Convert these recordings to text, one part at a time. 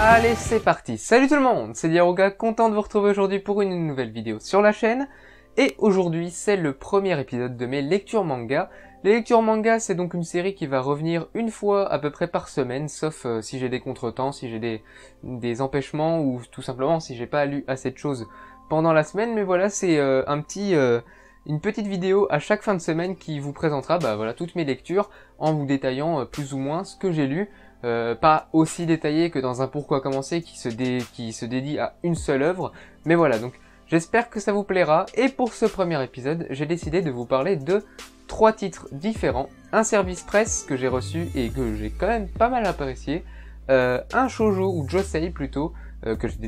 Allez, c'est parti. Salut tout le monde, c'est Diaroga, content de vous retrouver aujourd'hui pour une nouvelle vidéo sur la chaîne. Et aujourd'hui, c'est le premier épisode de mes lectures manga. Les lectures manga, c'est donc une série qui va revenir une fois à peu près par semaine, sauf si j'ai des contretemps, si j'ai des empêchements ou tout simplement si j'ai pas lu assez de choses pendant la semaine. Mais voilà, c'est une petite vidéo à chaque fin de semaine qui vous présentera voilà, toutes mes lectures en vous détaillant plus ou moins ce que j'ai lu. Pas aussi détaillé que dans un Pourquoi commencer qui se dédie à une seule œuvre, mais voilà, donc j'espère que ça vous plaira. Et pour ce premier épisode, j'ai décidé de vous parler de 3 titres différents, un service presse que j'ai reçu et que j'ai quand même pas mal apprécié, un shoujo ou josei plutôt,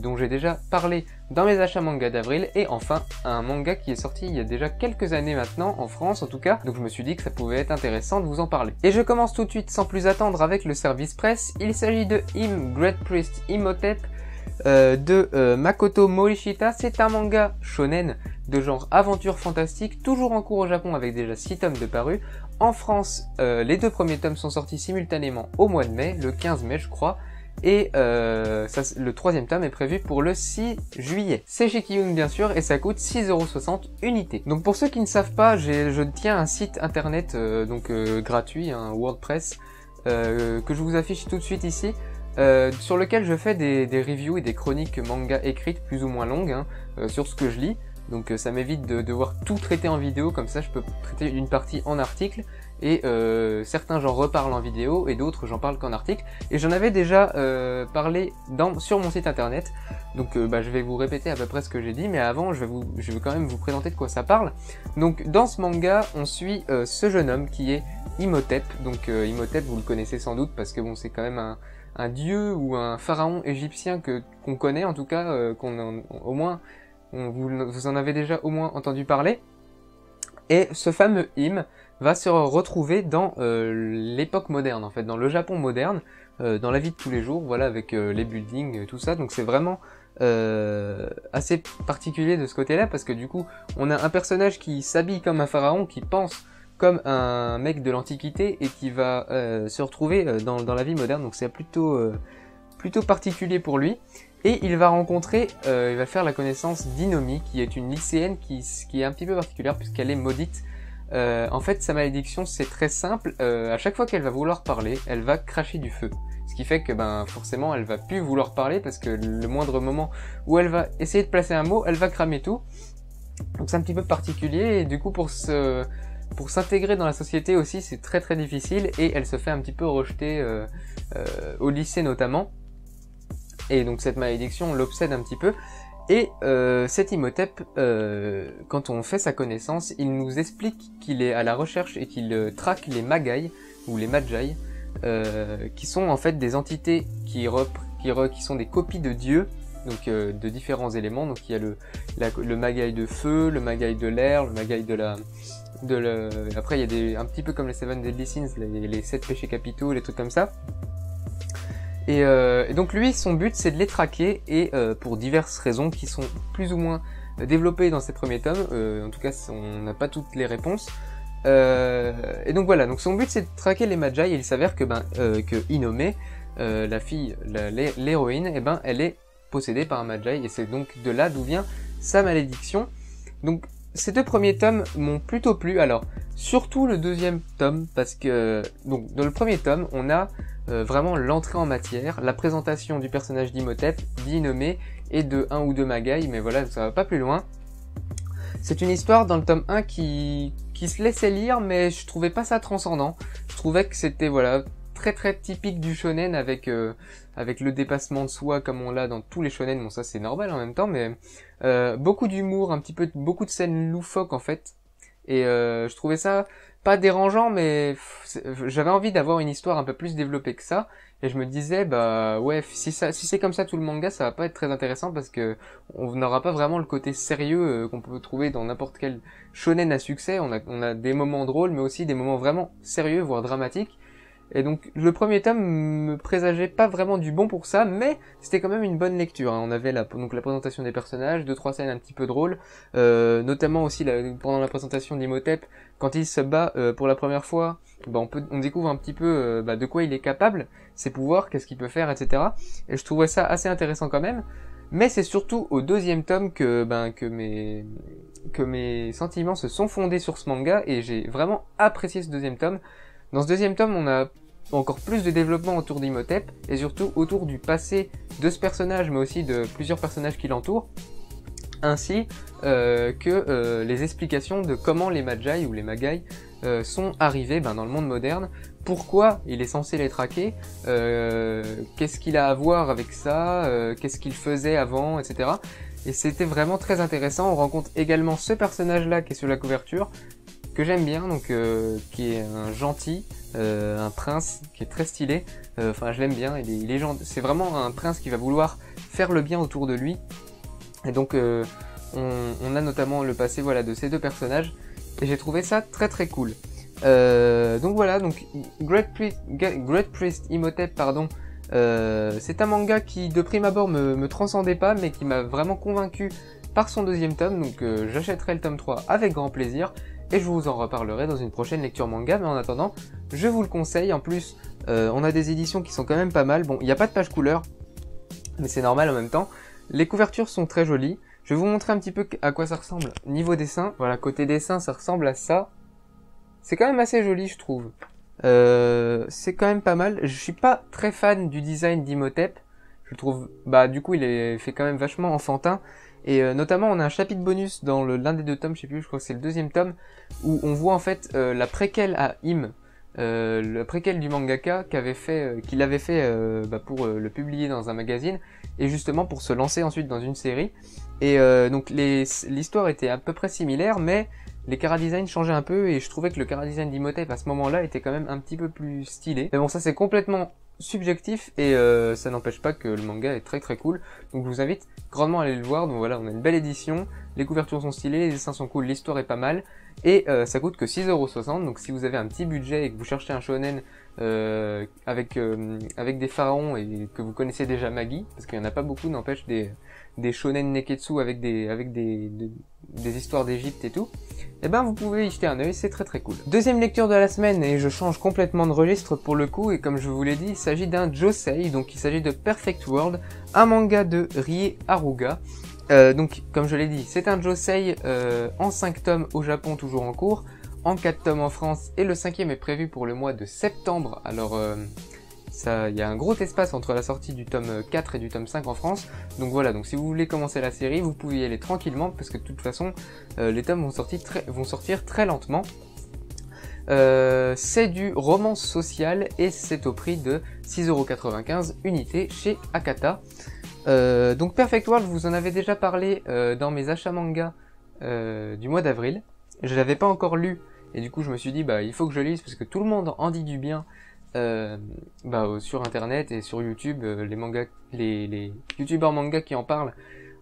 dont j'ai déjà parlé dans mes achats manga d'avril, et enfin un manga qui est sorti il y a déjà quelques années maintenant, en France en tout cas, donc je me suis dit que ça pouvait être intéressant de vous en parler. Et je commence tout de suite sans plus attendre avec le service presse. Il s'agit de Great Priest Imhotep de Makoto Morishita. C'est un manga shonen de genre aventure fantastique, toujours en cours au Japon avec déjà 6 tomes de parus. En France, les 2 premiers tomes sont sortis simultanément au mois de mai, le 15 mai je crois, et le 3e tome est prévu pour le 6 juillet. C'est chez Kiyun bien sûr, et ça coûte 6,60€ unité. Donc pour ceux qui ne savent pas, je tiens un site internet gratuit, un WordPress, que je vous affiche tout de suite ici, sur lequel je fais des reviews et des chroniques manga écrites plus ou moins longues sur ce que je lis. Donc ça m'évite de devoir tout traiter en vidéo, comme ça je peux traiter une partie en article, et certains j'en reparle en vidéo et d'autres j'en parle qu'en article. Et j'en avais déjà parlé sur mon site internet, donc je vais vous répéter à peu près ce que j'ai dit, mais avant je vais quand même vous présenter de quoi ça parle. Donc dans ce manga on suit ce jeune homme qui est Imhotep. Donc Imhotep vous le connaissez sans doute parce que bon c'est quand même un dieu ou un pharaon égyptien qu'on connaît en tout cas, vous en avez déjà au moins entendu parler. Et ce fameux Im va se retrouver dans l'époque moderne en fait, dans le Japon moderne, dans la vie de tous les jours, voilà, avec les buildings, tout ça. Donc c'est vraiment assez particulier de ce côté-là, parce que du coup on a un personnage qui s'habille comme un pharaon, qui pense comme un mec de l'Antiquité et qui va se retrouver dans la vie moderne. Donc c'est plutôt particulier pour lui. Et il va rencontrer, il va faire la connaissance d'Inomi, qui est une lycéenne qui est un petit peu particulière puisqu'elle est maudite. En fait, sa malédiction, c'est très simple. À chaque fois qu'elle va vouloir parler, elle va cracher du feu. Ce qui fait que forcément, elle va plus vouloir parler parce que le moindre moment où elle va essayer de placer un mot, elle va cramer tout. Donc c'est un petit peu particulier, et du coup pour s'intégrer dans la société aussi, c'est très très difficile, et elle se fait un petit peu rejeter au lycée notamment. Et donc cette malédiction l'obsède un petit peu. Et cet Imhotep, quand on fait sa connaissance, il nous explique qu'il est à la recherche et qu'il traque les Magai, ou les Magi, qui sont en fait des entités qui sont des copies de dieux, donc de différents éléments. Donc il y a le Magai de feu, le Magai de l'air, le Magai après il y a un petit peu comme les Seven Deadly Sins, les 7 péchés capitaux, les trucs comme ça. Et donc lui, son but c'est de les traquer, et pour diverses raisons qui sont plus ou moins développées dans ces premiers tomes, en tout cas on n'a pas toutes les réponses. Et donc voilà, donc son but c'est de traquer les Magi, et il s'avère que Inome, la fille, l'héroïne, elle est possédée par un Magi, et c'est donc de là d'où vient sa malédiction. Donc ces 2 premiers tomes m'ont plutôt plu, alors surtout le 2e tome, parce que donc dans le premier tome on a vraiment l'entrée en matière, la présentation du personnage d'Imhotep, d'Inome et de 1 ou 2 Magai, mais voilà, ça va pas plus loin. C'est une histoire dans le tome 1 qui se laissait lire, mais je trouvais pas ça transcendant. Je trouvais que c'était voilà très très typique du shonen, avec le dépassement de soi comme on l'a dans tous les shonen. Bon, ça c'est normal en même temps, mais beaucoup d'humour, un petit peu beaucoup de scènes loufoques en fait. Et je trouvais ça pas dérangeant, mais j'avais envie d'avoir une histoire un peu plus développée que ça, et je me disais ouais, si c'est comme ça tout le manga, ça va pas être très intéressant, parce que on n'aura pas vraiment le côté sérieux qu'on peut trouver dans n'importe quel shonen à succès. On a des moments drôles, mais aussi des moments vraiment sérieux, voire dramatiques. Et donc le premier tome me présageait pas vraiment du bon pour ça, mais c'était quand même une bonne lecture. Hein. On avait donc la présentation des personnages, 2-3 scènes un petit peu drôles, notamment aussi pendant la présentation d'Imhotep, quand il se bat pour la première fois, on découvre un petit peu de quoi il est capable, ses pouvoirs, qu'est-ce qu'il peut faire, etc. Et je trouvais ça assez intéressant quand même. Mais c'est surtout au deuxième tome que mes sentiments se sont fondés sur ce manga, et j'ai vraiment apprécié ce deuxième tome. Dans ce deuxième tome, on a encore plus de développement autour d'Imhotep, et surtout autour du passé de ce personnage, mais aussi de plusieurs personnages qui l'entourent, ainsi que les explications de comment les Magi ou les Magai sont arrivés dans le monde moderne, pourquoi il est censé les traquer, qu'est-ce qu'il a à voir avec ça, qu'est-ce qu'il faisait avant, etc. Et c'était vraiment très intéressant. On rencontre également ce personnage-là qui est sur la couverture, que j'aime bien, donc qui est un gentil, un prince qui est très stylé. Enfin, je l'aime bien. Il est c'est vraiment un prince qui va vouloir faire le bien autour de lui. Et donc, on a notamment le passé, voilà, de ces deux personnages, et j'ai trouvé ça très très cool. Donc voilà, donc Great Priest Imhotep, pardon. C'est un manga qui de prime abord me transcendait pas, mais qui m'a vraiment convaincu par son deuxième tome, donc j'achèterai le tome 3 avec grand plaisir, et je vous en reparlerai dans une prochaine lecture manga. Mais en attendant, je vous le conseille. En plus, on a des éditions qui sont quand même pas mal. Bon, il n'y a pas de page couleur, mais c'est normal en même temps. Les couvertures sont très jolies. Je vais vous montrer un petit peu à quoi ça ressemble niveau dessin. Voilà, côté dessin, ça ressemble à ça. C'est quand même assez joli, je trouve. C'est quand même pas mal. Je suis pas très fan du design d'Imhotep. Je trouve, du coup, il est fait quand même vachement enfantin. Et notamment, on a un chapitre bonus dans l'un des deux tomes, je sais plus, je crois que c'est le deuxième tome, où on voit en fait la préquelle à Im, le préquel du mangaka qu'il avait fait pour le publier dans un magazine, et justement pour se lancer ensuite dans une série. Et donc l'histoire était à peu près similaire, mais les chara-design changeaient un peu, et je trouvais que le chara-design d'Imhotep à ce moment-là était quand même un petit peu plus stylé. Mais bon, ça c'est complètement subjectif, et ça n'empêche pas que le manga est très très cool. Donc je vous invite grandement à aller le voir. Donc voilà, on a une belle édition, les couvertures sont stylées, les dessins sont cool, l'histoire est pas mal, et ça coûte que 6,60€. Donc si vous avez un petit budget et que vous cherchez un shonen avec des pharaons, et que vous connaissez déjà Magi, parce qu'il n'y en a pas beaucoup, n'empêche, des shonen neketsu avec des histoires d'Égypte et tout, et vous pouvez y jeter un œil, c'est très très cool. Deuxième lecture de la semaine, et je change complètement de registre pour le coup, et comme je vous l'ai dit, il s'agit d'un josei, donc il s'agit de Perfect World, un manga de Rie Haruga. Donc comme je l'ai dit, c'est un josei en 5 tomes au Japon, toujours en cours, en 4 tomes en France, et le 5e est prévu pour le mois de septembre. Alors il y a un gros espace entre la sortie du tome 4 et du tome 5 en France. Donc voilà, donc si vous voulez commencer la série, vous pouvez y aller tranquillement, parce que de toute façon, les tomes vont sortir très lentement. C'est du romance social, et c'est au prix de 6,95€ unité chez Akata. Donc Perfect World, vous en avez déjà parlé dans mes achats manga du mois d'avril. Je l'avais pas encore lu, et du coup je me suis dit il faut que je lise, parce que tout le monde en dit du bien. Sur internet et sur YouTube, les youtubeurs manga qui en parlent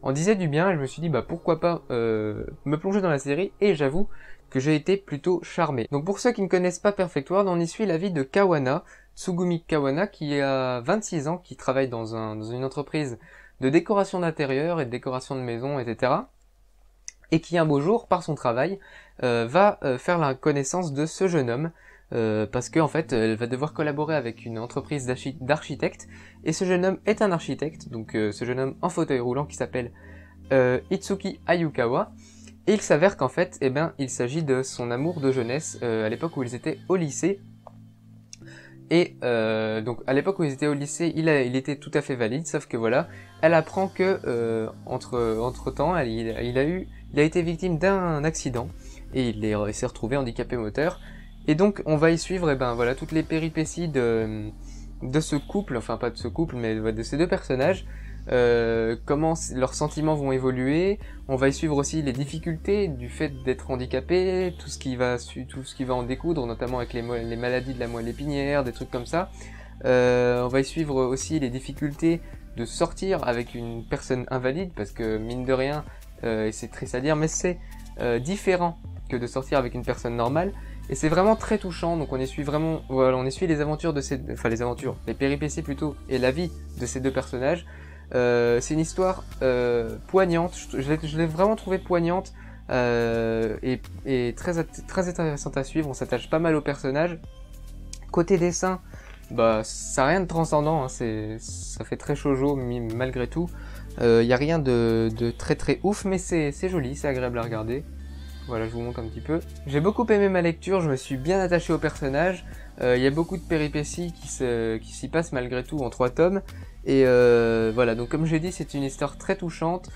en disaient du bien, et je me suis dit pourquoi pas me plonger dans la série, et j'avoue que j'ai été plutôt charmé. Donc pour ceux qui ne connaissent pas Perfect World, on y suit la vie de Kawana, Tsugumi Kawana, qui a 26 ans, qui travaille dans une entreprise de décoration d'intérieur et de décoration de maison, etc. Et qui un beau jour, par son travail, va faire la connaissance de ce jeune homme, parce qu'en fait, elle va devoir collaborer avec une entreprise d'architectes, et ce jeune homme est un architecte, donc ce jeune homme en fauteuil roulant qui s'appelle Itsuki Ayukawa, et il s'avère qu'en fait, il s'agit de son amour de jeunesse à l'époque où ils étaient au lycée. Et donc à l'époque où ils étaient au lycée, il était tout à fait valide, sauf que voilà, elle apprend que entre temps, il a été victime d'un accident, et il s'est retrouvé handicapé moteur. Et donc on va y suivre voilà, toutes les péripéties de ce couple, enfin pas de ce couple, mais de ces deux personnages, comment leurs sentiments vont évoluer. On va y suivre aussi les difficultés du fait d'être handicapé, tout ce qui va en découdre, notamment avec les maladies de la moelle épinière, des trucs comme ça. On va y suivre aussi les difficultés de sortir avec une personne invalide, parce que mine de rien, et c'est triste à dire, mais c'est différent que de sortir avec une personne normale. Et c'est vraiment très touchant, donc on essuie vraiment, voilà, on essuie les aventures de les péripéties plutôt, et la vie de ces deux personnages. C'est une histoire poignante, je l'ai vraiment trouvée poignante et très intéressante à suivre. On s'attache pas mal aux personnages. Côté dessin, bah ça n'a rien de transcendant, hein, ça fait très shoujo malgré tout. Y a rien de très très ouf, mais c'est joli, c'est agréable à regarder. Voilà, je vous montre un petit peu. J'ai beaucoup aimé ma lecture, je me suis bien attaché au personnage. Il y a beaucoup de péripéties qui s'y passent malgré tout en 3 tomes. Et voilà, donc comme j'ai dit, c'est une histoire très touchante,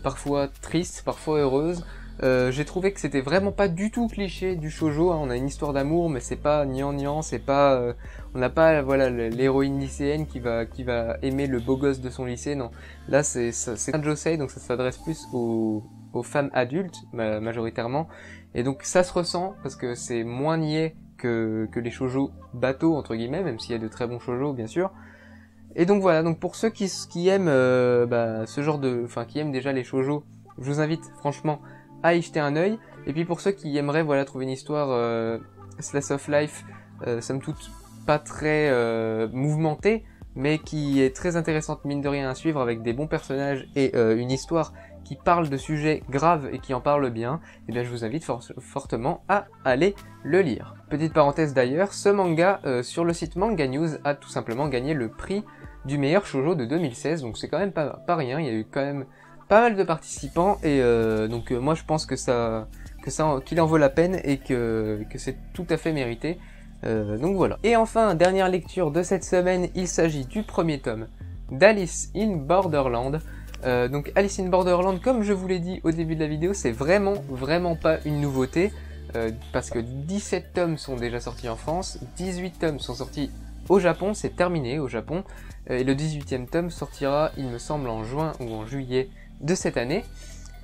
parfois triste, parfois heureuse. J'ai trouvé que c'était vraiment pas du tout cliché du shoujo, hein. On a une histoire d'amour, mais c'est pas gnangnan, c'est pas, on n'a pas voilà l'héroïne lycéenne qui va aimer le beau gosse de son lycée, non. Là c'est un josei, donc ça s'adresse plus aux femmes adultes majoritairement, et donc ça se ressent parce que c'est moins niais que les shoujo bateaux entre guillemets, même s'il y a de très bons shoujo bien sûr. Et donc voilà, donc pour ceux qui aiment ce genre de, enfin qui aiment déjà les shoujo, je vous invite franchement à y jeter un œil. Et puis pour ceux qui aimeraient voilà trouver une histoire slice of life, somme toute pas très mouvementée, mais qui est très intéressante mine de rien à suivre avec des bons personnages et une histoire qui parle de sujets graves et qui en parle bien, et bien je vous invite fortement à aller le lire. Petite parenthèse d'ailleurs, ce manga sur le site Manga News a tout simplement gagné le prix du meilleur shoujo de 2016, donc c'est quand même pas rien, il y a eu quand même pas mal de participants, et donc moi je pense qu'il en vaut la peine et que c'est tout à fait mérité. Donc voilà. Et enfin, dernière lecture de cette semaine, il s'agit du premier tome d'Alice in Borderland. Donc Alice in Borderland, comme je vous l'ai dit au début de la vidéo, c'est vraiment pas une nouveauté, parce que 17 tomes sont déjà sortis en France, 18 tomes sont sortis au Japon, c'est terminé au Japon, et le 18e tome sortira, il me semble, en juin ou en juillet de cette année.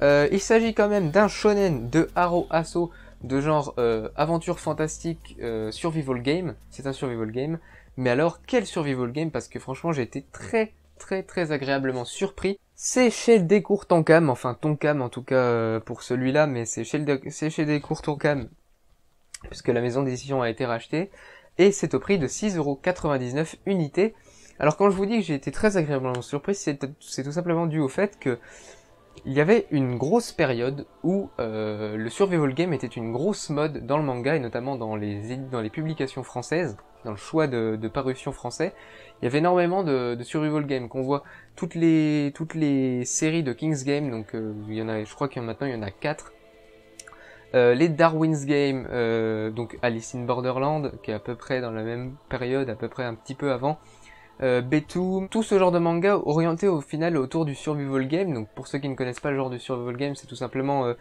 Il s'agit quand même d'un shonen de Haro Aso, de genre aventure fantastique, survival game. C'est un survival game, mais alors quel survival game, parce que franchement j'ai été très agréablement surpris. C'est chez Delcourt Tonkam, enfin Tonkam en tout cas pour celui-là, mais c'est chez Delcourt Tonkam, puisque la maison d'édition a été rachetée, et c'est au prix de 6,99€ unité. Alors quand je vous dis que j'ai été très agréablement surpris, c'est tout simplement dû au fait que il y avait une grosse période où le survival game était une grosse mode dans le manga, et notamment dans les publications françaises, dans le choix de parution français. Il y avait énormément de survival game qu'on voit toutes les séries de King's Game, donc il y en a, je crois qu'il y en a maintenant, il y en a 4. Les Darwin's Game, donc Alice in Borderland, qui est à peu près dans la même période, à peu près un petit peu avant. Betum, tout ce genre de manga orienté au final autour du survival game. Donc pour ceux qui ne connaissent pas le genre de survival game, c'est tout simplement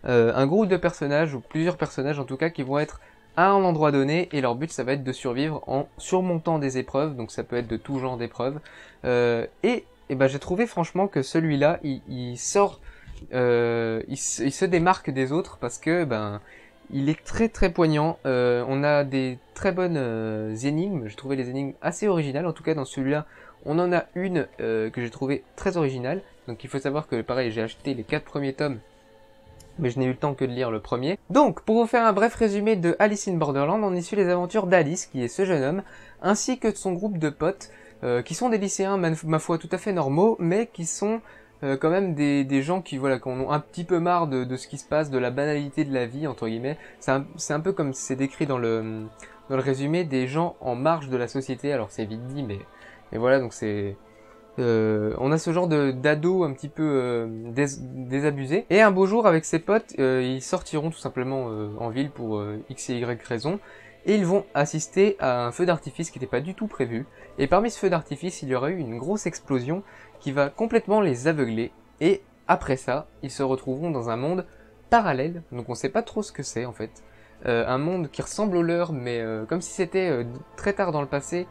un groupe de personnages, ou plusieurs personnages en tout cas, qui vont être à un endroit donné, et leur but ça va être de survivre en surmontant des épreuves, donc ça peut être de tout genre d'épreuves. Et ben j'ai trouvé franchement que celui-là, il sort, il se démarque des autres parce que ben il est très poignant. On a des très bonnes énigmes. J'ai trouvé les énigmes assez originales. En tout cas, dans celui-là, on en a une que j'ai trouvé très originale. Donc il faut savoir que pareil, j'ai acheté les 4 premiers tomes, mais je n'ai eu le temps que de lire le premier. Donc, pour vous faire un bref résumé de Alice in Borderland, on y suit les aventures d'Alice, qui est ce jeune homme, ainsi que de son groupe de potes, qui sont des lycéens, ma foi, tout à fait normaux, mais qui sont quand même des gens qui ont un petit peu marre de ce qui se passe, de la banalité de la vie, entre guillemets. C'est un peu comme c'est décrit dans le résumé, des gens en marge de la société. Alors c'est vite dit, mais voilà, donc c'est... on a ce genre d'ados un petit peu désabusés. Et un beau jour, avec ses potes, ils sortiront tout simplement en ville pour X et Y raison. Et ils vont assister à un feu d'artifice qui n'était pas du tout prévu. Et parmi ce feu d'artifice, il y aura eu une grosse explosion qui va complètement les aveugler. Et après ça, ils se retrouveront dans un monde parallèle. Donc on sait pas trop ce que c'est en fait. Un monde qui ressemble au leur, mais comme si c'était très tard dans le passé,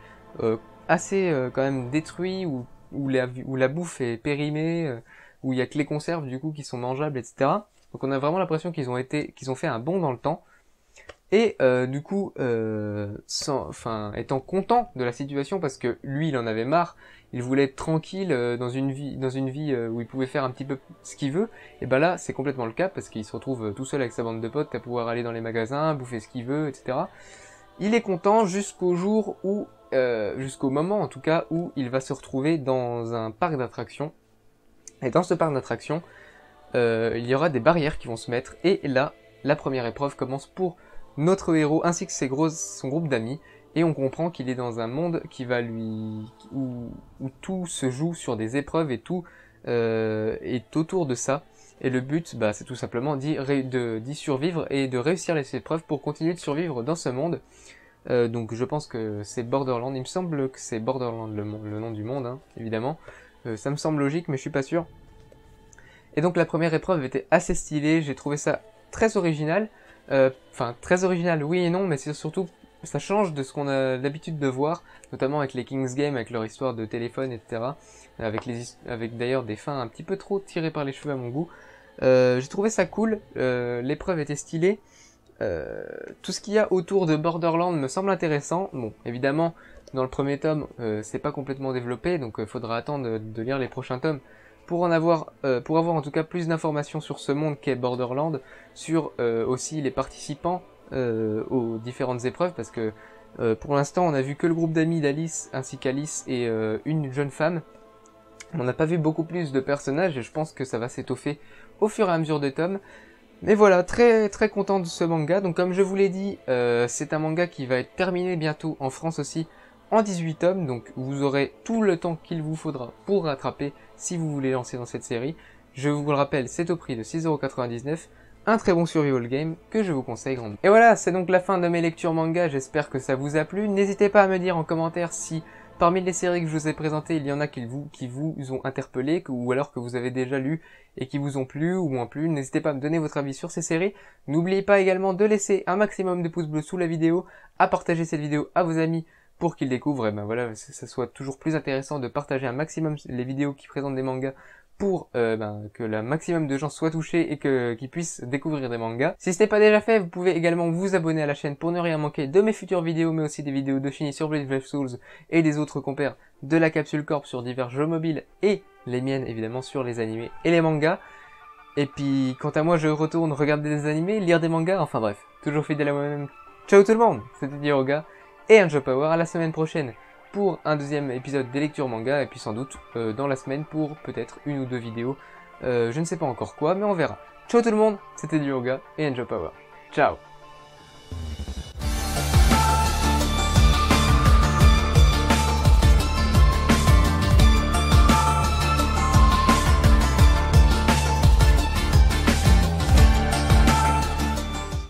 assez quand même détruit, où la bouffe est périmée, où il y a que les conserves du coup qui sont mangeables, etc. Donc on a vraiment l'impression qu'ils ont fait un bond dans le temps. Et du coup, étant content de la situation parce que lui, il en avait marre, il voulait être tranquille dans une vie où il pouvait faire un petit peu ce qu'il veut. Et ben là, c'est complètement le cas parce qu'il se retrouve tout seul avec sa bande de potes à pouvoir aller dans les magasins, bouffer ce qu'il veut, etc. Il est content jusqu'au jour où, jusqu'au moment en tout cas où il va se retrouver dans un parc d'attractions. Et dans ce parc d'attractions, il y aura des barrières qui vont se mettre. Et là, la première épreuve commence pour notre héros ainsi que son groupe d'amis. Et on comprend qu'il est dans un monde où tout se joue sur des épreuves et tout est autour de ça. Et le but, c'est tout simplement d'y survivre et de réussir les épreuves pour continuer de survivre dans ce monde. Donc je pense que c'est Borderland. Il me semble que c'est Borderland le nom du monde, hein, évidemment. Ça me semble logique, mais je suis pas sûr. Et donc la première épreuve était assez stylée. J'ai trouvé ça très original. Très original, oui et non, mais c'est surtout ça change de ce qu'on a l'habitude de voir, notamment avec les Kings Game, avec leur histoire de téléphone, etc. Avec d'ailleurs des fins un petit peu trop tirées par les cheveux à mon goût. J'ai trouvé ça cool, l'épreuve était stylée. Tout ce qu'il y a autour de Borderland me semble intéressant. Bon, évidemment, dans le premier tome, c'est pas complètement développé, donc faudra attendre de lire les prochains tomes pour avoir en tout cas plus d'informations sur ce monde qu'est Borderland, sur aussi les participants aux différentes épreuves, parce que pour l'instant on a vu que le groupe d'amis d'Alice ainsi qu'Alice et une jeune femme. On n'a pas vu beaucoup plus de personnages et je pense que ça va s'étoffer au fur et à mesure des tomes. Mais voilà, très très content de ce manga. Donc comme je vous l'ai dit, c'est un manga qui va être terminé bientôt en France aussi en 18 tomes. Donc vous aurez tout le temps qu'il vous faudra pour rattraper si vous voulez lancer dans cette série. Je vous le rappelle, c'est au prix de 6,99 €. Un très bon survival game que je vous conseille grandement. Et voilà, c'est donc la fin de mes lectures manga, j'espère que ça vous a plu. N'hésitez pas à me dire en commentaire si parmi les séries que je vous ai présentées, il y en a qui vous ont interpellé, ou alors que vous avez déjà lu et qui vous ont plu ou moins plu. N'hésitez pas à me donner votre avis sur ces séries. N'oubliez pas également de laisser un maximum de pouces bleus sous la vidéo, à partager cette vidéo à vos amis pour qu'ils découvrent, et ça soit toujours plus intéressant de partager un maximum les vidéos qui présentent des mangas pour que le maximum de gens soient touchés et qu'ils puissent découvrir des mangas. Si ce n'est pas déjà fait, vous pouvez également vous abonner à la chaîne pour ne rien manquer de mes futures vidéos, mais aussi des vidéos de Shiny sur Blade Brave Souls et des autres compères de la Capsule Corp sur divers jeux mobiles et les miennes évidemment sur les animés et les mangas. Et puis quant à moi, je retourne regarder des animés, lire des mangas, enfin bref, toujours fidèle à moi-même. Ciao tout le monde, c'était Diroga et Angel Power, à la semaine prochaine pour un deuxième épisode des lectures manga, et puis sans doute dans la semaine pour peut-être une ou deux vidéos. Je ne sais pas encore quoi, mais on verra. Ciao tout le monde, c'était Diroga et Angel Power. Ciao.